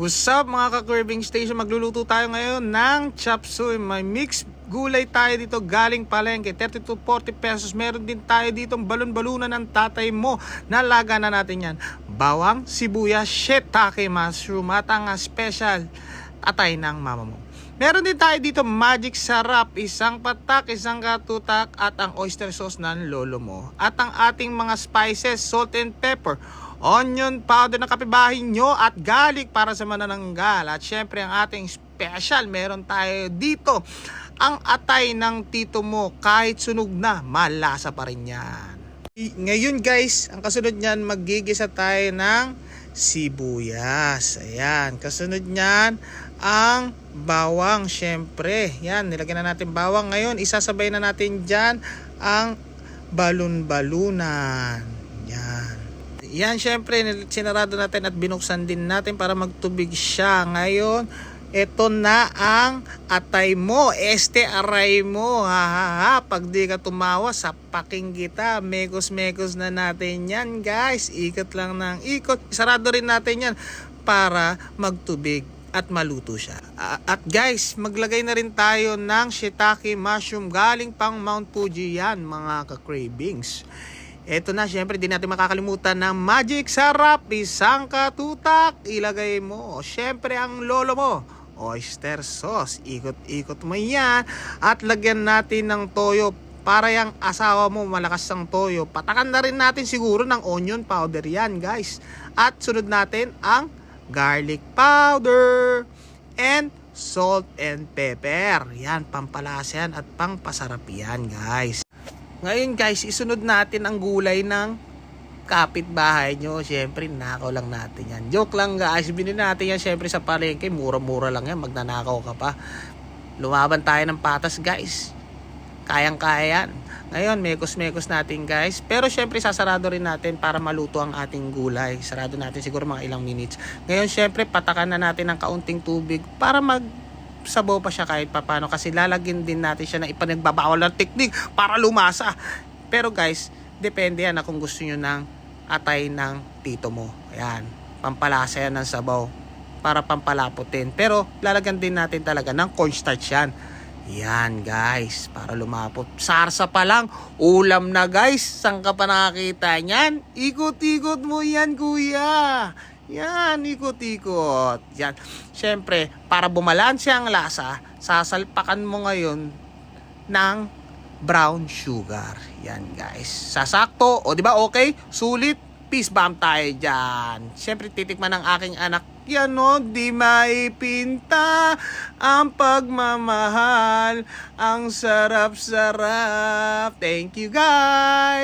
What's up mga ka-Curving Station? Magluluto tayo ngayon ng chop suey. May mixed gulay tayo dito galing palengke, 30 to 40 pesos. Meron din tayo dito balon-balunan ng tatay mo. Nalaga na natin yan. Bawang, sibuyas, shiitake mushroom at ang special atay ng mama mo. Meron din tayo dito magic sarap, isang patak, isang katutak at ang oyster sauce ng lolo mo. At ang ating mga spices, salt and pepper, onion powder na kapibahin nyo at garlic para sa manananggal. At syempre ang ating special, meron tayo dito ang atay ng tito mo. Kahit sunog na, malasa pa rin yan. Ngayon guys, ang kasunod nyan, magigisa tayo ng sibuyas. Ayan, kasunod nyan ang bawang. Syempre, yan, nilagyan na natin bawang. Ngayon, isasabay na natin dyan ang balon-balunan. Yan. Yan, syempre, sinarado natin at binuksan din natin para magtubig siya. Ngayon, ito na ang atay mo. Aray mo. Pag di ka tumawa, sapaking kita. Mekos-mekos na natin yan, guys. Ikot lang ng ikot. Isarado rin natin yan para magtubig at maluto siya. At guys, maglagay na rin tayo ng shiitake mushroom galing pang Mount Fuji yan, mga ka-cravings. Ito na, syempre, di natin makakalimutan ng magic sarap, isang katutak, ilagay mo. Syempre, ang lolo mo, oyster sauce. Ikot-ikot mo yan. At lagyan natin ng toyo. Para yung asawa mo, malakas ang toyo. Patakan na rin natin siguro ng onion powder yan, guys. At sunod natin ang garlic powder and salt and pepper. Yan, pampalasa yan at pangpasarap yan, guys. Ngayon guys, isunod natin ang gulay ng kapitbahay nyo. Siyempre, nakaw lang natin yan. Joke lang guys, binili natin yan siyempre sa palengke. Mura-mura lang yan, magnanakaw ka pa. Lumaban tayo ng patas guys. Kayang-kaya yan. Ngayon, mekos-mekos natin guys. Pero siyempre, sasarado rin natin para maluto ang ating gulay. Sarado natin siguro mga ilang minutes. Ngayon, siyempre, patakan na natin ng kaunting tubig para sabaw pa siya kahit papano, kasi lalagyan din natin siya ng ipanagbabawal ng teknik para lumasa. Pero guys, depende yan na kung gusto nyo ng atay ng tito mo. Ayan, pampalasa yan ng sabaw para pampalaputin. Pero lalagyan din natin talaga ng cornstarch yan. Yan guys, para lumapot. Sarsa pa lang, ulam na guys. Saan ka pa nakakita yan? Ikot-ikot mo yan kuya. Yan, ikot-ikot. Yan. Siyempre, para bumalanse ang lasa, sasalpakan mo ngayon ng brown sugar. Yan, guys. Sasakto. O, di ba? Okay? Sulit. Peace bomb tayo dyan. Siyempre, titikman ng aking anak. Yan, no? Di maipinta ang pagmamahal. Ang sarap-sarap. Thank you, guys.